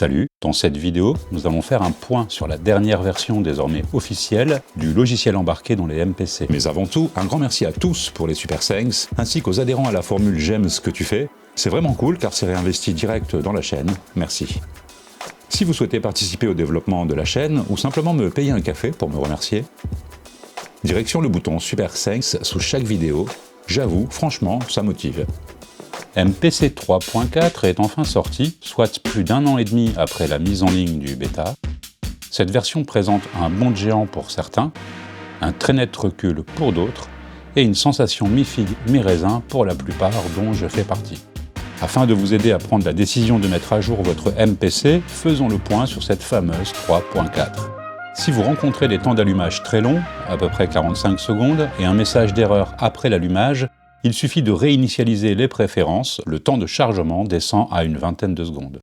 Salut, dans cette vidéo, nous allons faire un point sur la dernière version désormais officielle du logiciel embarqué dans les MPC. Mais avant tout, un grand merci à tous pour les Super Thanks, ainsi qu'aux adhérents à la formule J'aime ce que tu fais. C'est vraiment cool car c'est réinvesti direct dans la chaîne, merci. Si vous souhaitez participer au développement de la chaîne ou simplement me payer un café pour me remercier, direction le bouton Super Thanks sous chaque vidéo. J'avoue, franchement, ça motive. MPC 3.4 est enfin sorti, soit plus d'1 an et demi après la mise en ligne du bêta. Cette version présente un bond de géant pour certains, un très net recul pour d'autres, et une sensation mi-figue, mi-raisin pour la plupart dont je fais partie. Afin de vous aider à prendre la décision de mettre à jour votre MPC, faisons le point sur cette fameuse 3.4. Si vous rencontrez des temps d'allumage très longs, à peu près 45 secondes, et un message d'erreur après l'allumage, il suffit de réinitialiser les préférences, le temps de chargement descend à une vingtaine de secondes.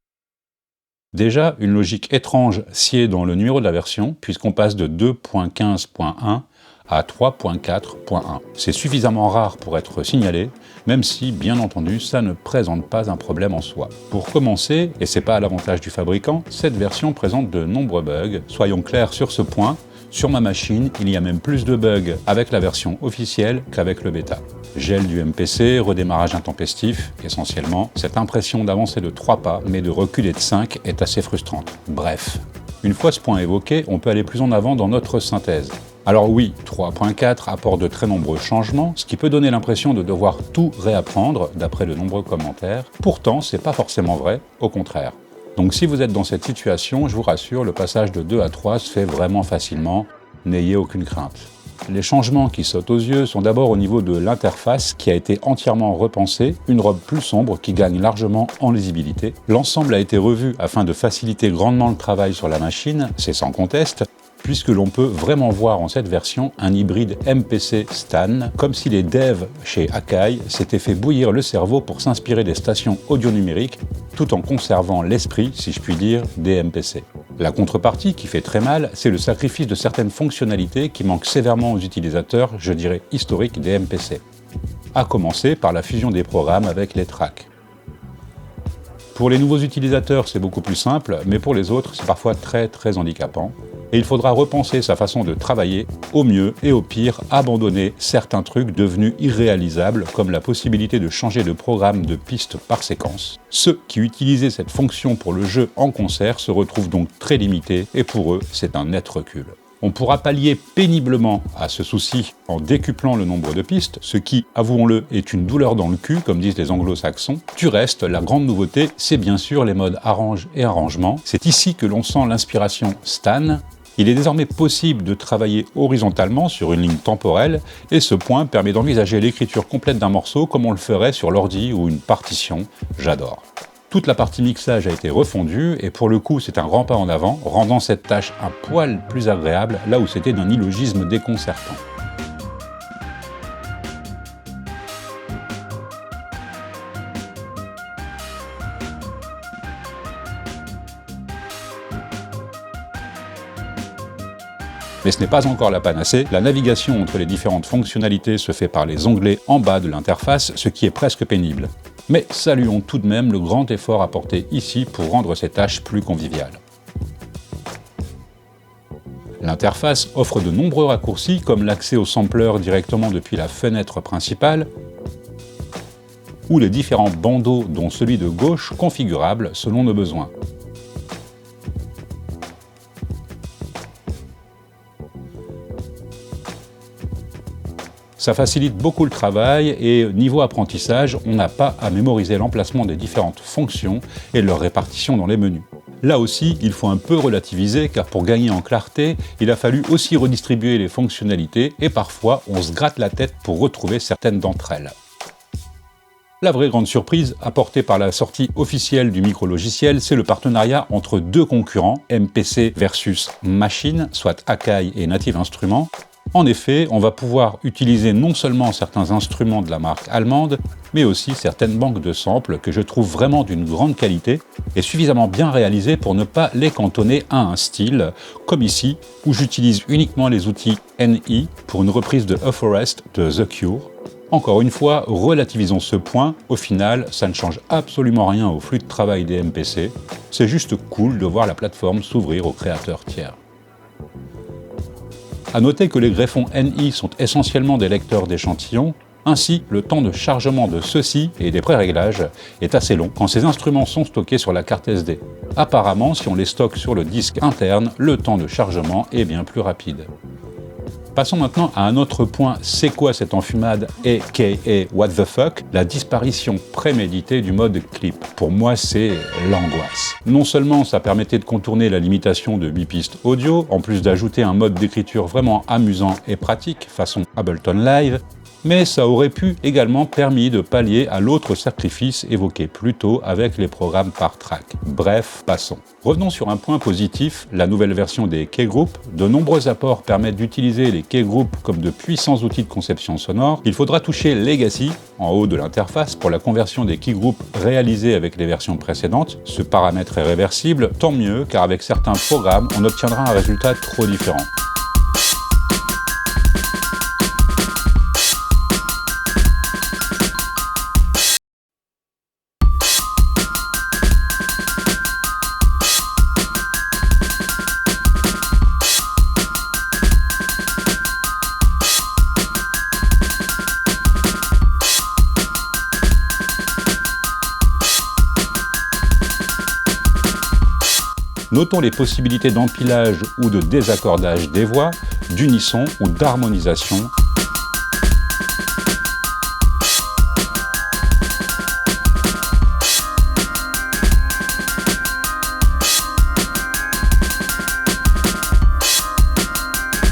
Déjà, une logique étrange sied dans le numéro de la version, puisqu'on passe de 2.15.1 à 3.4.1. C'est suffisamment rare pour être signalé, même si, bien entendu, ça ne présente pas un problème en soi. Pour commencer, et c'est pas à l'avantage du fabricant, cette version présente de nombreux bugs. Soyons clairs sur ce point, sur ma machine, il y a même plus de bugs avec la version officielle qu'avec le bêta. Gel du MPC, redémarrage intempestif, essentiellement. Cette impression d'avancer de 3 pas, mais de reculer de 5 est assez frustrante. Bref. Une fois ce point évoqué, on peut aller plus en avant dans notre synthèse. Alors oui, 3.4 apporte de très nombreux changements, ce qui peut donner l'impression de devoir tout réapprendre, d'après de nombreux commentaires. Pourtant, c'est pas forcément vrai, au contraire. Donc si vous êtes dans cette situation, je vous rassure, le passage de 2 à 3 se fait vraiment facilement, n'ayez aucune crainte. Les changements qui sautent aux yeux sont d'abord au niveau de l'interface qui a été entièrement repensée, une robe plus sombre qui gagne largement en lisibilité. L'ensemble a été revu afin de faciliter grandement le travail sur la machine, c'est sans conteste, puisque l'on peut vraiment voir en cette version un hybride MPC Stan, comme si les devs chez Akai s'étaient fait bouillir le cerveau pour s'inspirer des stations audio numériques, tout en conservant l'esprit, si je puis dire, des MPC. La contrepartie, qui fait très mal, c'est le sacrifice de certaines fonctionnalités qui manquent sévèrement aux utilisateurs, je dirais historiques des MPC. À commencer par la fusion des programmes avec les tracks. Pour les nouveaux utilisateurs, c'est beaucoup plus simple, mais pour les autres, c'est parfois très handicapant. Et il faudra repenser sa façon de travailler, au mieux et au pire, abandonner certains trucs devenus irréalisables, comme la possibilité de changer de programme de piste par séquence. Ceux qui utilisaient cette fonction pour le jeu en concert se retrouvent donc très limités, et pour eux, c'est un net recul. On pourra pallier péniblement à ce souci en décuplant le nombre de pistes, ce qui, avouons-le, est une douleur dans le cul, comme disent les anglo-saxons. Du reste, la grande nouveauté, c'est bien sûr les modes arrange et arrangement. C'est ici que l'on sent l'inspiration Stan. Il est désormais possible de travailler horizontalement sur une ligne temporelle, et ce point permet d'envisager l'écriture complète d'un morceau comme on le ferait sur l'ordi ou une partition. J'adore. Toute la partie mixage a été refondue, et pour le coup c'est un grand pas en avant, rendant cette tâche un poil plus agréable, là où c'était d'un illogisme déconcertant. Mais ce n'est pas encore la panacée, la navigation entre les différentes fonctionnalités se fait par les onglets en bas de l'interface, ce qui est presque pénible. Mais saluons tout de même le grand effort apporté ici pour rendre ces tâches plus conviviales. L'interface offre de nombreux raccourcis comme l'accès au sampler directement depuis la fenêtre principale, ou les différents bandeaux dont celui de gauche configurables selon nos besoins. Ça facilite beaucoup le travail et niveau apprentissage, on n'a pas à mémoriser l'emplacement des différentes fonctions et leur répartition dans les menus. Là aussi, il faut un peu relativiser car pour gagner en clarté, il a fallu aussi redistribuer les fonctionnalités et parfois on se gratte la tête pour retrouver certaines d'entre elles. La vraie grande surprise apportée par la sortie officielle du micro-logiciel, c'est le partenariat entre deux concurrents, MPC versus Machine, soit Akai et Native Instruments. En effet, on va pouvoir utiliser non seulement certains instruments de la marque allemande, mais aussi certaines banques de samples que je trouve vraiment d'une grande qualité et suffisamment bien réalisées pour ne pas les cantonner à un style, comme ici, où j'utilise uniquement les outils NI pour une reprise de A Forest de The Cure, Encore une fois, relativisons ce point, au final, ça ne change absolument rien au flux de travail des MPC, c'est juste cool de voir la plateforme s'ouvrir aux créateurs tiers. A noter que les greffons NI sont essentiellement des lecteurs d'échantillons, ainsi le temps de chargement de ceux-ci et des pré-réglages est assez long quand ces instruments sont stockés sur la carte SD. Apparemment, si on les stocke sur le disque interne, le temps de chargement est bien plus rapide. Passons maintenant à un autre point, c'est quoi cette enfumade aka what the fuck? La disparition préméditée du mode clip. Pour moi, c'est l'angoisse. Non seulement ça permettait de contourner la limitation de 8 pistes audio, en plus d'ajouter un mode d'écriture vraiment amusant et pratique, façon Ableton Live, mais ça aurait pu également permis de pallier à l'autre sacrifice évoqué plus tôt avec les programmes par track. Bref, passons. Revenons sur un point positif, la nouvelle version des Keygroup. De nombreux apports permettent d'utiliser les Keygroup comme de puissants outils de conception sonore. Il faudra toucher Legacy, en haut de l'interface, pour la conversion des Keygroup réalisée avec les versions précédentes. Ce paramètre est réversible, tant mieux, car avec certains programmes, on obtiendra un résultat trop différent. Notons les possibilités d'empilage ou de désaccordage des voix, d'unisson ou d'harmonisation.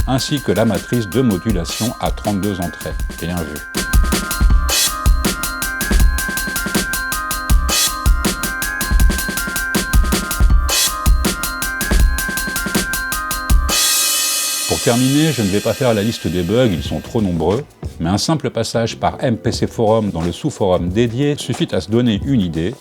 Ainsi que la matrice de modulation à 32 entrées. Bien vu. Pour terminer, je ne vais pas faire la liste des bugs, ils sont trop nombreux, mais un simple passage par MPC Forum dans le sous-forum dédié suffit à se donner une idée.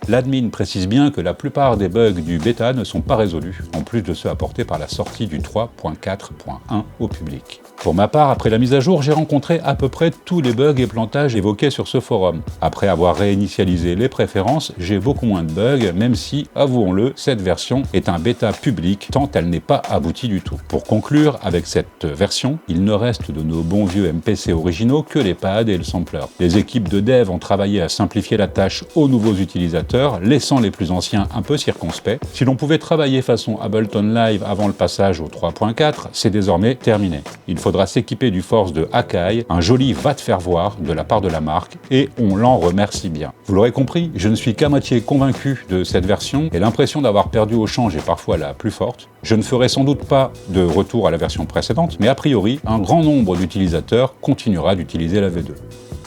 L'admin précise bien que la plupart des bugs du bêta ne sont pas résolus, en plus de ceux apportés par la sortie du 3.4.1 au public. Pour ma part, après la mise à jour, j'ai rencontré à peu près tous les bugs et plantages évoqués sur ce forum. Après avoir réinitialisé les préférences, j'ai beaucoup moins de bugs, même si, avouons-le, cette version est un bêta public, tant elle n'est pas aboutie du tout. Pour conclure, avec cette version, il ne reste de nos bons vieux MPC originaux que les pads et le sampler. Les équipes de dev ont travaillé à simplifier la tâche aux nouveaux utilisateurs, laissant les plus anciens un peu circonspects. Si l'on pouvait travailler façon Ableton Live avant le passage au 3.4, c'est désormais terminé. Il faudra s'équiper du Force de Akai, un joli va te faire voir de la part de la marque, et on l'en remercie bien. Vous l'aurez compris, je ne suis qu'à moitié convaincu de cette version, et l'impression d'avoir perdu au change est parfois la plus forte. Je ne ferai sans doute pas de retour à la version précédente, mais a priori, un grand nombre d'utilisateurs continuera d'utiliser la V2.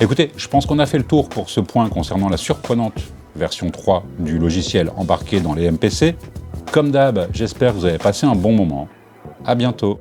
Écoutez, je pense qu'on a fait le tour pour ce point concernant la surprenante version 3 du logiciel embarqué dans les MPC. Comme d'hab, j'espère que vous avez passé un bon moment. À bientôt.